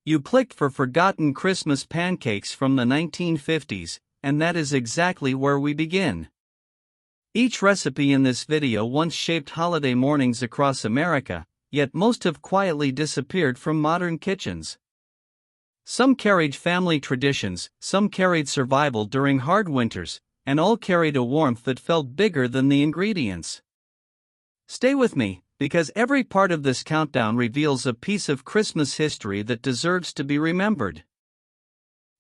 You clicked for forgotten Christmas pancakes from the 1950s, and that is exactly where we begin. Each recipe in this video once shaped holiday mornings across America, yet most have quietly disappeared from modern kitchens. Some carried family traditions, some carried survival during hard winters, and all carried a warmth that felt bigger than the ingredients. Stay with me, because every part of this countdown reveals a piece of Christmas history that deserves to be remembered.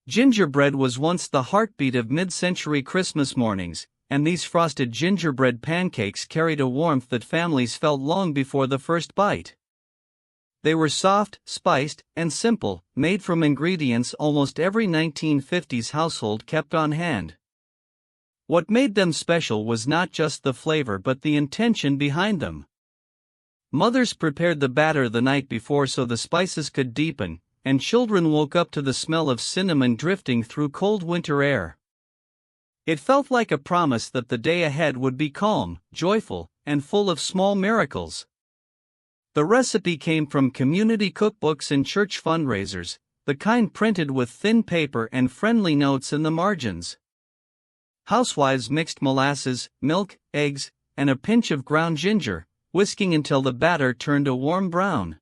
Gingerbread was once the heartbeat of mid-century Christmas mornings, and these frosted gingerbread pancakes carried a warmth that families felt long before the first bite. They were soft, spiced, and simple, made from ingredients almost every 1950s household kept on hand. What made them special was not just the flavor but the intention behind them. Mothers prepared the batter the night before so the spices could deepen, and children woke up to the smell of cinnamon drifting through cold winter air. It felt like a promise that the day ahead would be calm, joyful, and full of small miracles. The recipe came from community cookbooks and church fundraisers, the kind printed with thin paper and friendly notes in the margins. Housewives mixed molasses, milk, eggs, and a pinch of ground ginger, whisking until the batter turned a warm brown.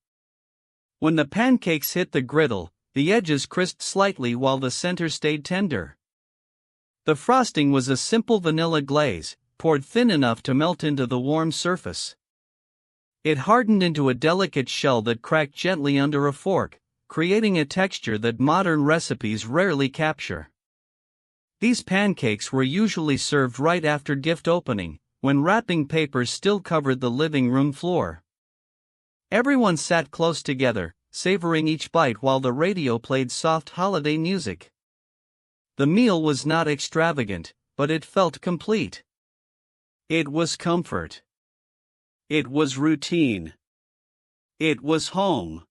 When the pancakes hit the griddle, the edges crisped slightly while the center stayed tender. The frosting was a simple vanilla glaze, poured thin enough to melt into the warm surface. It hardened into a delicate shell that cracked gently under a fork, creating a texture that modern recipes rarely capture. These pancakes were usually served right after gift opening, when wrapping paper still covered the living room floor. Everyone sat close together, savoring each bite while the radio played soft holiday music. The meal was not extravagant, but it felt complete. It was comfort. It was routine. It was home.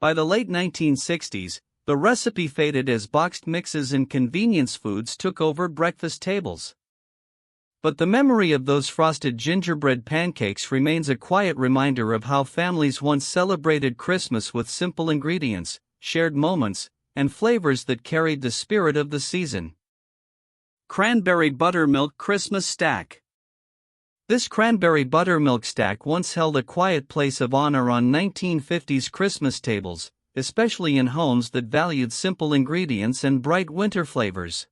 By the late 1960s, the recipe faded as boxed mixes and convenience foods took over breakfast tables. But the memory of those frosted gingerbread pancakes remains a quiet reminder of how families once celebrated Christmas with simple ingredients, shared moments, and flavors that carried the spirit of the season. Cranberry Buttermilk Christmas Stack. This cranberry buttermilk stack once held a quiet place of honor on 1950s Christmas tables, especially in homes that valued simple ingredients and bright winter flavors.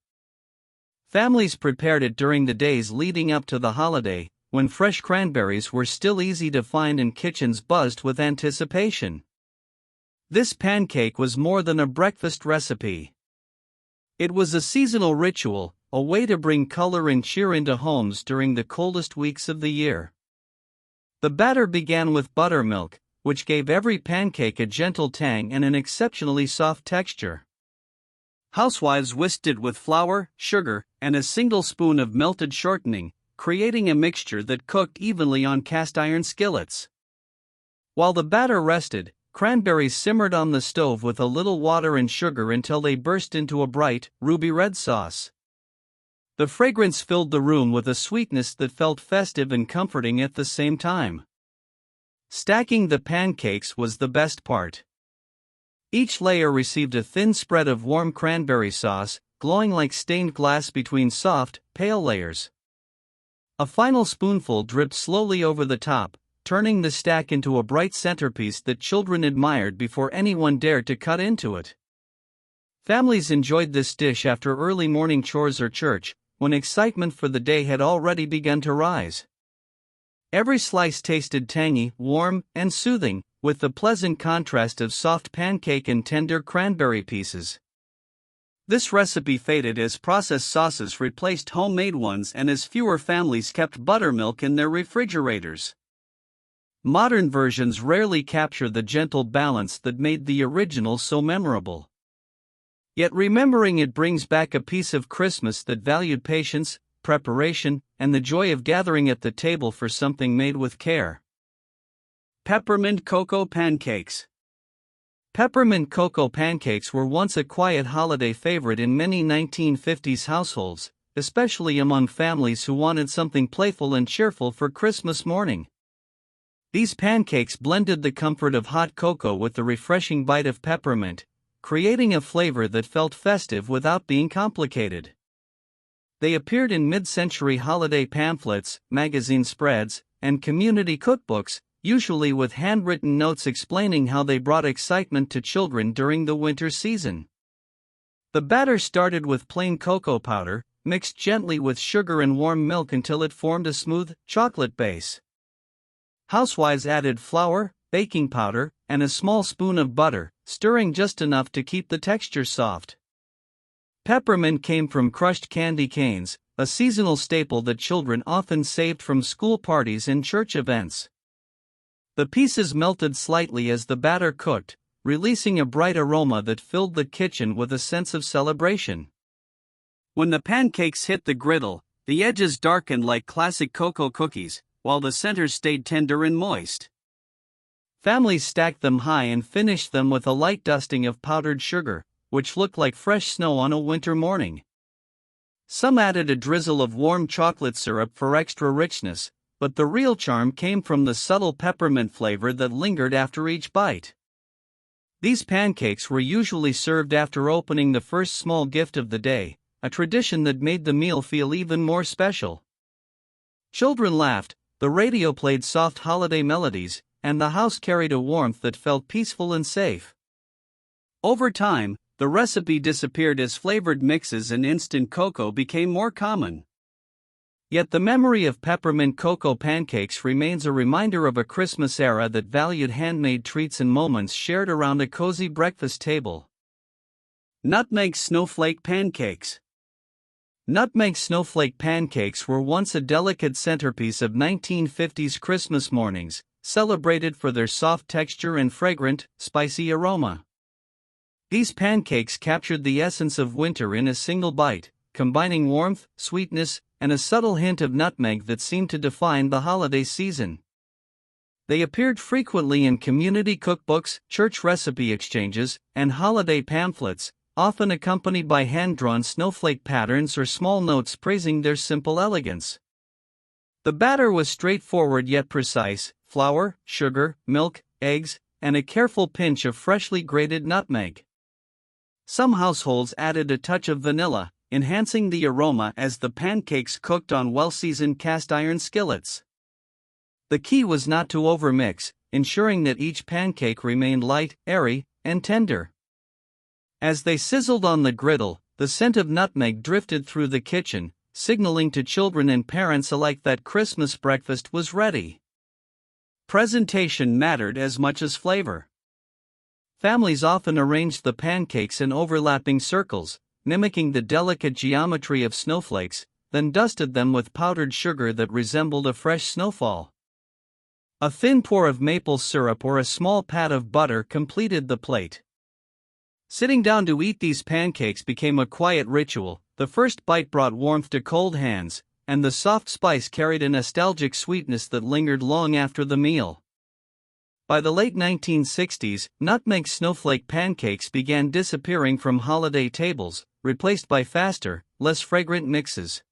Families prepared it during the days leading up to the holiday, when fresh cranberries were still easy to find and kitchens buzzed with anticipation. This pancake was more than a breakfast recipe. It was a seasonal ritual, a way to bring color and cheer into homes during the coldest weeks of the year. The batter began with buttermilk, which gave every pancake a gentle tang and an exceptionally soft texture. Housewives whisked it with flour, sugar, and a single spoon of melted shortening, creating a mixture that cooked evenly on cast-iron skillets. While the batter rested, cranberries simmered on the stove with a little water and sugar until they burst into a bright, ruby red sauce. The fragrance filled the room with a sweetness that felt festive and comforting at the same time. Stacking the pancakes was the best part. Each layer received a thin spread of warm cranberry sauce, glowing like stained glass between soft, pale layers. A final spoonful dripped slowly over the top, turning the stack into a bright centerpiece that children admired before anyone dared to cut into it. Families enjoyed this dish after early morning chores or church, when excitement for the day had already begun to rise. Every slice tasted tangy, warm, and soothing, with the pleasant contrast of soft pancake and tender cranberry pieces. This recipe faded as processed sauces replaced homemade ones and as fewer families kept buttermilk in their refrigerators. Modern versions rarely capture the gentle balance that made the original so memorable. Yet remembering it brings back a piece of Christmas that valued patience, preparation, and the joy of gathering at the table for something made with care. Peppermint Cocoa Pancakes. Peppermint cocoa pancakes were once a quiet holiday favorite in many 1950s households, especially among families who wanted something playful and cheerful for Christmas morning. These pancakes blended the comfort of hot cocoa with the refreshing bite of peppermint, creating a flavor that felt festive without being complicated. They appeared in mid-century holiday pamphlets, magazine spreads, and community cookbooks, usually with handwritten notes explaining how they brought excitement to children during the winter season. The batter started with plain cocoa powder, mixed gently with sugar and warm milk until it formed a smooth, chocolate base. Housewives added flour, baking powder, and a small spoon of butter, stirring just enough to keep the texture soft. Peppermint came from crushed candy canes, a seasonal staple that children often saved from school parties and church events. The pieces melted slightly as the batter cooked, releasing a bright aroma that filled the kitchen with a sense of celebration. When the pancakes hit the griddle, the edges darkened like classic cocoa cookies, while the center stayed tender and moist. Families stacked them high and finished them with a light dusting of powdered sugar, which looked like fresh snow on a winter morning. Some added a drizzle of warm chocolate syrup for extra richness, but the real charm came from the subtle peppermint flavor that lingered after each bite. These pancakes were usually served after opening the first small gift of the day, a tradition that made the meal feel even more special. Children laughed, the radio played soft holiday melodies, and the house carried a warmth that felt peaceful and safe. Over time, the recipe disappeared as flavored mixes and instant cocoa became more common. Yet the memory of peppermint cocoa pancakes remains a reminder of a Christmas era that valued handmade treats and moments shared around a cozy breakfast table. Nutmeg snowflake pancakes. Nutmeg snowflake pancakes were once a delicate centerpiece of 1950s Christmas mornings, celebrated for their soft texture and fragrant, spicy aroma. These pancakes captured the essence of winter in a single bite, combining warmth, sweetness, and a subtle hint of nutmeg that seemed to define the holiday season. They appeared frequently in community cookbooks, church recipe exchanges, and holiday pamphlets, often accompanied by hand-drawn snowflake patterns or small notes praising their simple elegance. The batter was straightforward yet precise: flour, sugar, milk, eggs, and a careful pinch of freshly grated nutmeg. Some households added a touch of vanilla, enhancing the aroma as the pancakes cooked on well-seasoned cast-iron skillets. The key was not to overmix, ensuring that each pancake remained light, airy, and tender. As they sizzled on the griddle, the scent of nutmeg drifted through the kitchen, signaling to children and parents alike that Christmas breakfast was ready. Presentation mattered as much as flavor. Families often arranged the pancakes in overlapping circles, mimicking the delicate geometry of snowflakes, then dusted them with powdered sugar that resembled a fresh snowfall. A thin pour of maple syrup or a small pat of butter completed the plate. Sitting down to eat these pancakes became a quiet ritual. The first bite brought warmth to cold hands, and the soft spice carried a nostalgic sweetness that lingered long after the meal. By the late 1960s, nutmeg snowflake pancakes began disappearing from holiday tables, replaced by faster, less fragrant mixes.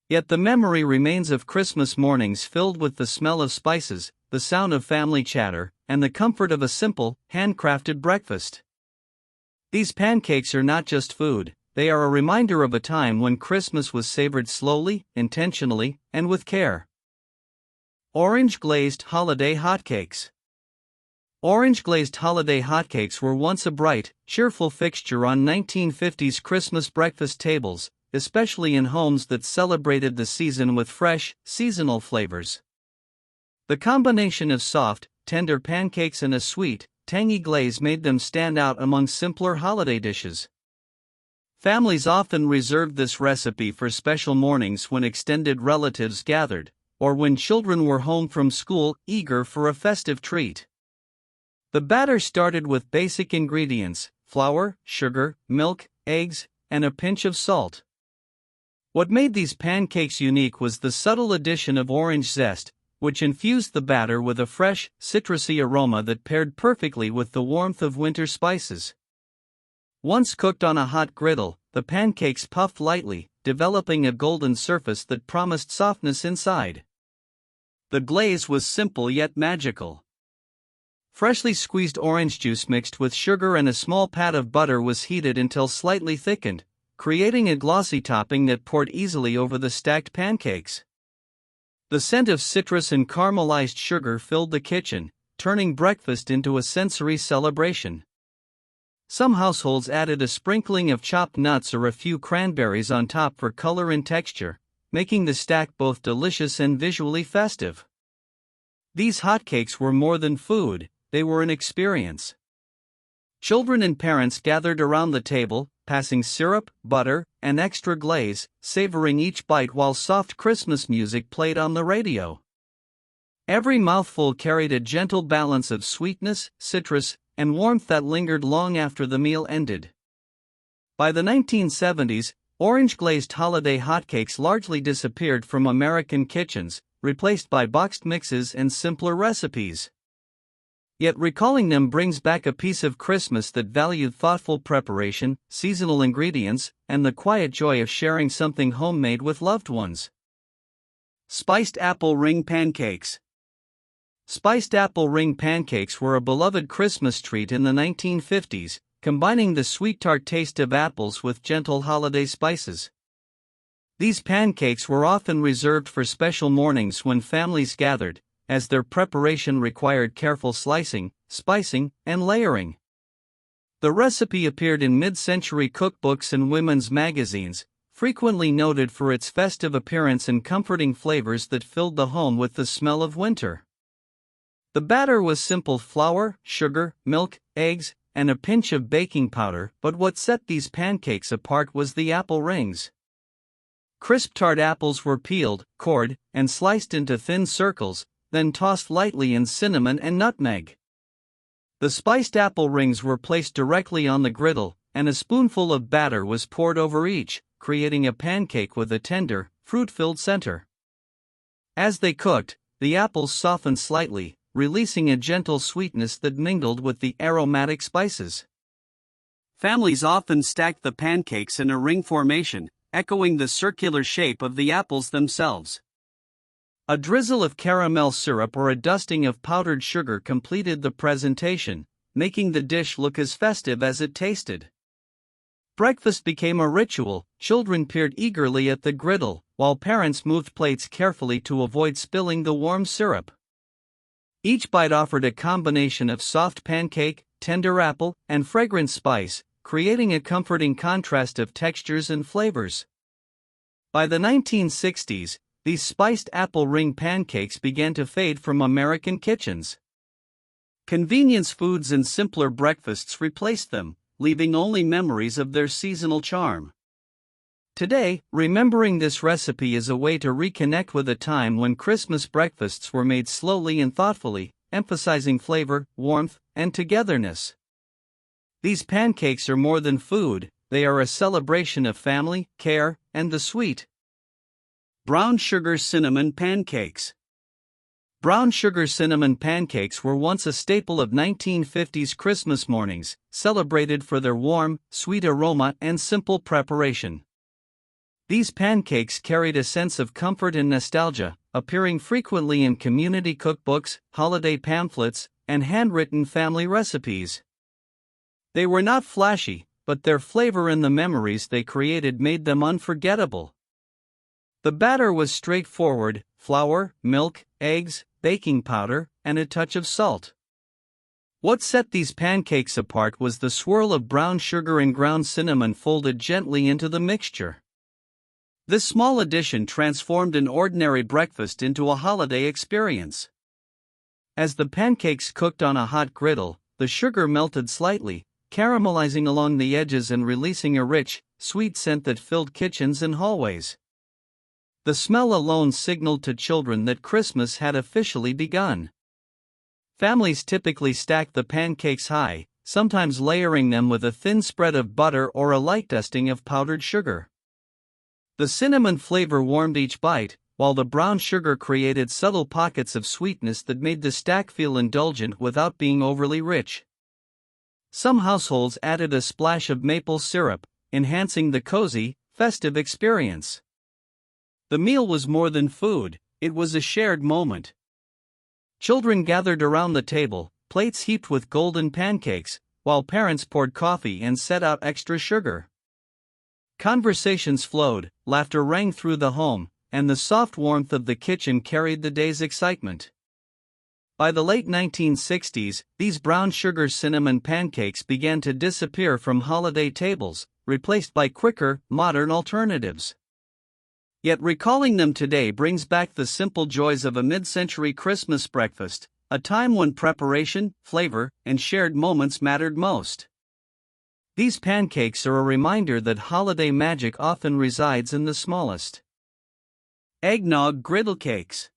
Yet the memory remains of Christmas mornings filled with the smell of spices, the sound of family chatter, and the comfort of a simple, handcrafted breakfast. These pancakes are not just food, they are a reminder of a time when Christmas was savored slowly, intentionally, and with care. Orange-glazed holiday hotcakes. Orange-glazed holiday hotcakes were once a bright, cheerful fixture on 1950s Christmas breakfast tables, especially in homes that celebrated the season with fresh, seasonal flavors. The combination of soft, tender pancakes and a sweet, tangy glaze made them stand out among simpler holiday dishes. Families often reserved this recipe for special mornings when extended relatives gathered, or when children were home from school, eager for a festive treat. The batter started with basic ingredients: flour, sugar, milk, eggs, and a pinch of salt. What made these pancakes unique was the subtle addition of orange zest, which infused the batter with a fresh, citrusy aroma that paired perfectly with the warmth of winter spices. Once cooked on a hot griddle, the pancakes puffed lightly, developing a golden surface that promised softness inside. The glaze was simple yet magical. Freshly squeezed orange juice mixed with sugar and a small pat of butter was heated until slightly thickened, creating a glossy topping that poured easily over the stacked pancakes. The scent of citrus and caramelized sugar filled the kitchen, turning breakfast into a sensory celebration. Some households added a sprinkling of chopped nuts or a few cranberries on top for color and texture, making the stack both delicious and visually festive. These hotcakes were more than food, they were an experience. Children and parents gathered around the table, passing syrup, butter, and extra glaze, savoring each bite while soft Christmas music played on the radio. Every mouthful carried a gentle balance of sweetness, citrus, and warmth that lingered long after the meal ended. By the 1970s, orange-glazed holiday hotcakes largely disappeared from American kitchens, replaced by boxed mixes and simpler recipes. Yet recalling them brings back a piece of Christmas that valued thoughtful preparation, seasonal ingredients, and the quiet joy of sharing something homemade with loved ones. Spiced apple ring pancakes. Spiced apple ring pancakes were a beloved Christmas treat in the 1950s, combining the sweet-tart taste of apples with gentle holiday spices. These pancakes were often reserved for special mornings when families gathered, as their preparation required careful slicing, spicing, and layering. The recipe appeared in mid-century cookbooks and women's magazines, frequently noted for its festive appearance and comforting flavors that filled the home with the smell of winter. The batter was simple: flour, sugar, milk, eggs, and a pinch of baking powder, but what set these pancakes apart was the apple rings. Crisp tart apples were peeled, cored, and sliced into thin circles, then tossed lightly in cinnamon and nutmeg. The spiced apple rings were placed directly on the griddle, and a spoonful of batter was poured over each, creating a pancake with a tender, fruit-filled center. As they cooked, the apples softened slightly, releasing a gentle sweetness that mingled with the aromatic spices. Families often stacked the pancakes in a ring formation, echoing the circular shape of the apples themselves. A drizzle of caramel syrup or a dusting of powdered sugar completed the presentation, making the dish look as festive as it tasted. Breakfast became a ritual. Children peered eagerly at the griddle, while parents moved plates carefully to avoid spilling the warm syrup. Each bite offered a combination of soft pancake, tender apple, and fragrant spice, creating a comforting contrast of textures and flavors. By the 1960s, these spiced apple ring pancakes began to fade from American kitchens. Convenience foods and simpler breakfasts replaced them, leaving only memories of their seasonal charm. Today, remembering this recipe is a way to reconnect with a time when Christmas breakfasts were made slowly and thoughtfully, emphasizing flavor, warmth, and togetherness. These pancakes are more than food, they are a celebration of family, care, and the sweet. Brown sugar cinnamon pancakes. Brown sugar cinnamon pancakes were once a staple of 1950s Christmas mornings, celebrated for their warm, sweet aroma and simple preparation. These pancakes carried a sense of comfort and nostalgia, appearing frequently in community cookbooks, holiday pamphlets, and handwritten family recipes. They were not flashy, but their flavor and the memories they created made them unforgettable. The batter was straightforward: flour, milk, eggs, baking powder, and a touch of salt. What set these pancakes apart was the swirl of brown sugar and ground cinnamon folded gently into the mixture. This small addition transformed an ordinary breakfast into a holiday experience. As the pancakes cooked on a hot griddle, the sugar melted slightly, caramelizing along the edges and releasing a rich, sweet scent that filled kitchens and hallways. The smell alone signaled to children that Christmas had officially begun. Families typically stacked the pancakes high, sometimes layering them with a thin spread of butter or a light dusting of powdered sugar. The cinnamon flavor warmed each bite, while the brown sugar created subtle pockets of sweetness that made the stack feel indulgent without being overly rich. Some households added a splash of maple syrup, enhancing the cozy, festive experience. The meal was more than food, it was a shared moment. Children gathered around the table, plates heaped with golden pancakes, while parents poured coffee and set out extra sugar. Conversations flowed, laughter rang through the home, and the soft warmth of the kitchen carried the day's excitement. By the late 1960s, these brown sugar cinnamon pancakes began to disappear from holiday tables, replaced by quicker, modern alternatives. Yet recalling them today brings back the simple joys of a mid-century Christmas breakfast, a time when preparation, flavor, and shared moments mattered most. These pancakes are a reminder that holiday magic often resides in the smallest. Eggnog griddle cakes.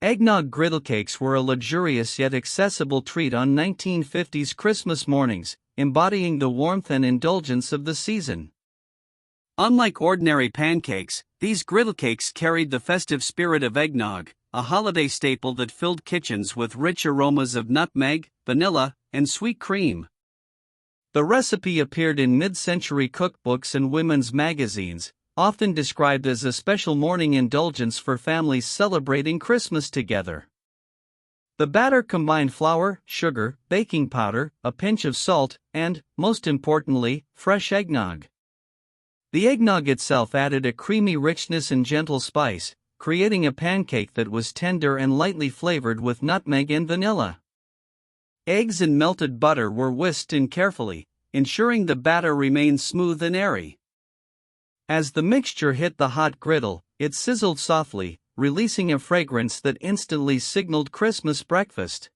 Eggnog griddle cakes were a luxurious yet accessible treat on 1950s Christmas mornings, embodying the warmth and indulgence of the season. Unlike ordinary pancakes, these griddle cakes carried the festive spirit of eggnog, a holiday staple that filled kitchens with rich aromas of nutmeg, vanilla, and sweet cream. The recipe appeared in mid-century cookbooks and women's magazines, often described as a special morning indulgence for families celebrating Christmas together. The batter combined flour, sugar, baking powder, a pinch of salt, and, most importantly, fresh eggnog. The eggnog itself added a creamy richness and gentle spice, creating a pancake that was tender and lightly flavored with nutmeg and vanilla. Eggs and melted butter were whisked in carefully, ensuring the batter remained smooth and airy. As the mixture hit the hot griddle, it sizzled softly, releasing a fragrance that instantly signaled Christmas breakfast.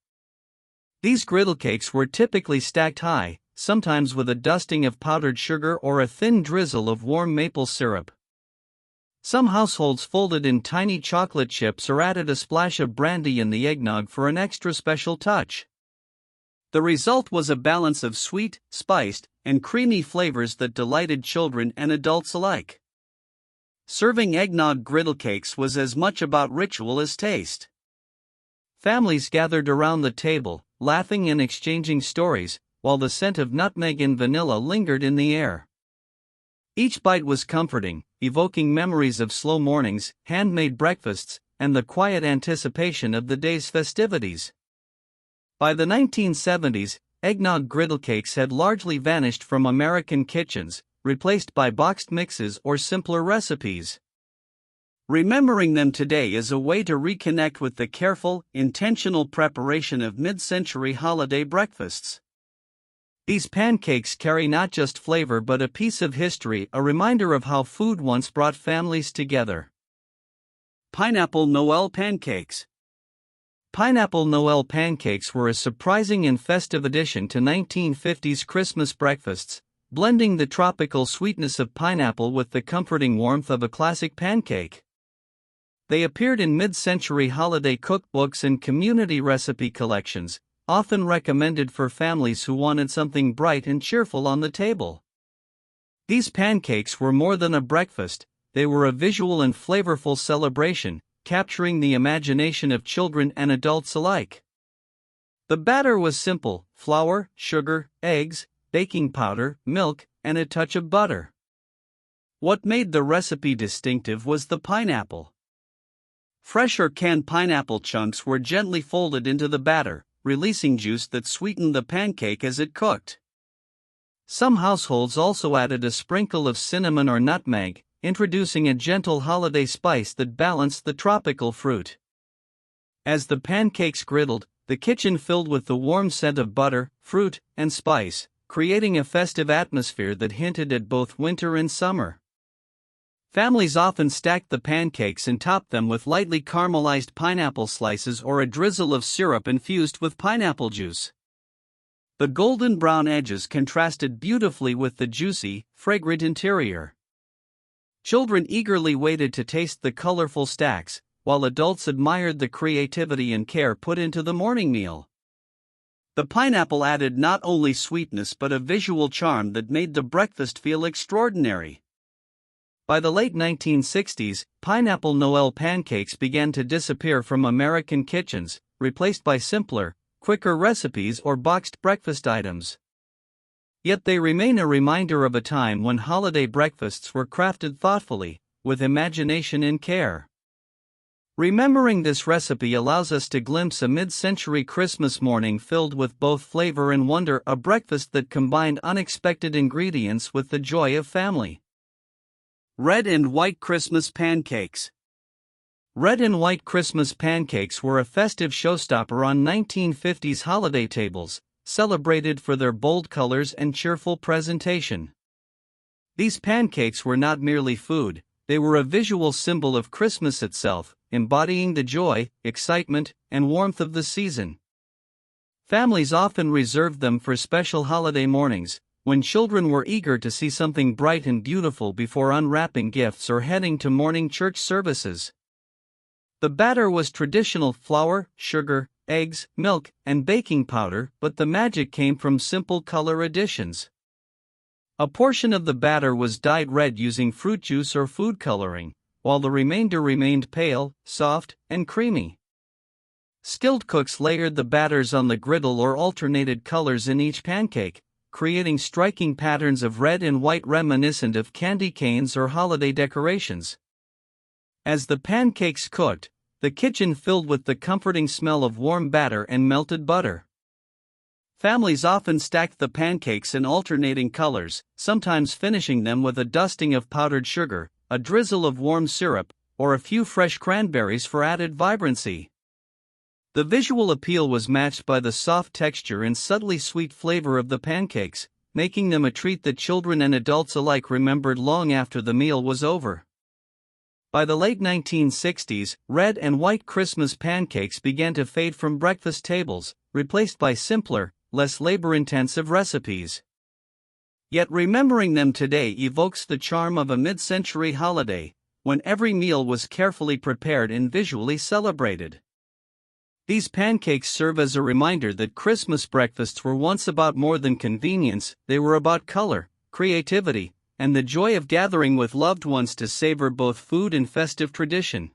These griddle cakes were typically stacked high, sometimes with a dusting of powdered sugar or a thin drizzle of warm maple syrup. Some households folded in tiny chocolate chips or added a splash of brandy in the eggnog for an extra special touch. The result was a balance of sweet, spiced, and creamy flavors that delighted children and adults alike. Serving eggnog griddle cakes was as much about ritual as taste. Families gathered around the table, laughing and exchanging stories, while the scent of nutmeg and vanilla lingered in the air. Each bite was comforting, evoking memories of slow mornings, handmade breakfasts, and the quiet anticipation of the day's festivities. By the 1970s, eggnog griddle cakes had largely vanished from American kitchens, replaced by boxed mixes or simpler recipes. Remembering them today is a way to reconnect with the careful, intentional preparation of mid-century holiday breakfasts. These pancakes carry not just flavor but a piece of history, a reminder of how food once brought families together. Pineapple Noel pancakes. Pineapple Noel pancakes were a surprising and festive addition to 1950s Christmas breakfasts, blending the tropical sweetness of pineapple with the comforting warmth of a classic pancake. They appeared in mid-century holiday cookbooks and community recipe collections, often recommended for families who wanted something bright and cheerful on the table. These pancakes were more than a breakfast, they were a visual and flavorful celebration, capturing the imagination of children and adults alike. The batter was simple: flour, sugar, eggs, baking powder, milk, and a touch of butter. What made the recipe distinctive was the pineapple. Fresh or canned pineapple chunks were gently folded into the batter, releasing juice that sweetened the pancake as it cooked. Some households also added a sprinkle of cinnamon or nutmeg, introducing a gentle holiday spice that balanced the tropical fruit. As the pancakes griddled, the kitchen filled with the warm scent of butter, fruit, and spice, creating a festive atmosphere that hinted at both winter and summer. Families often stacked the pancakes and topped them with lightly caramelized pineapple slices or a drizzle of syrup infused with pineapple juice. The golden brown edges contrasted beautifully with the juicy, fragrant interior. Children eagerly waited to taste the colorful stacks, while adults admired the creativity and care put into the morning meal. The pineapple added not only sweetness but a visual charm that made the breakfast feel extraordinary. By the late 1960s, pineapple Noel pancakes began to disappear from American kitchens, replaced by simpler, quicker recipes or boxed breakfast items. Yet they remain a reminder of a time when holiday breakfasts were crafted thoughtfully, with imagination and care. Remembering this recipe allows us to glimpse a mid-century Christmas morning filled with both flavor and wonder, a breakfast that combined unexpected ingredients with the joy of family. Red and white Christmas pancakes. Red and white Christmas pancakes were a festive showstopper on 1950s holiday tables, celebrated for their bold colors and cheerful presentation. These pancakes were not merely food, they were a visual symbol of Christmas itself, embodying the joy, excitement, and warmth of the season. Families often reserved them for special holiday mornings, when children were eager to see something bright and beautiful before unwrapping gifts or heading to morning church services. The batter was traditional flour, sugar, eggs, milk, and baking powder, but the magic came from simple color additions. A portion of the batter was dyed red using fruit juice or food coloring, while the remainder remained pale, soft, and creamy. Skilled cooks layered the batters on the griddle or alternated colors in each pancake, creating striking patterns of red and white reminiscent of candy canes or holiday decorations. As the pancakes cooked, the kitchen filled with the comforting smell of warm batter and melted butter. Families often stacked the pancakes in alternating colors, sometimes finishing them with a dusting of powdered sugar, a drizzle of warm syrup, or a few fresh cranberries for added vibrancy. The visual appeal was matched by the soft texture and subtly sweet flavor of the pancakes, making them a treat that children and adults alike remembered long after the meal was over. By the late 1960s, red and white Christmas pancakes began to fade from breakfast tables, replaced by simpler, less labor-intensive recipes. Yet remembering them today evokes the charm of a mid-century holiday, when every meal was carefully prepared and visually celebrated. These pancakes serve as a reminder that Christmas breakfasts were once about more than convenience, they were about color, creativity, and the joy of gathering with loved ones to savor both food and festive tradition.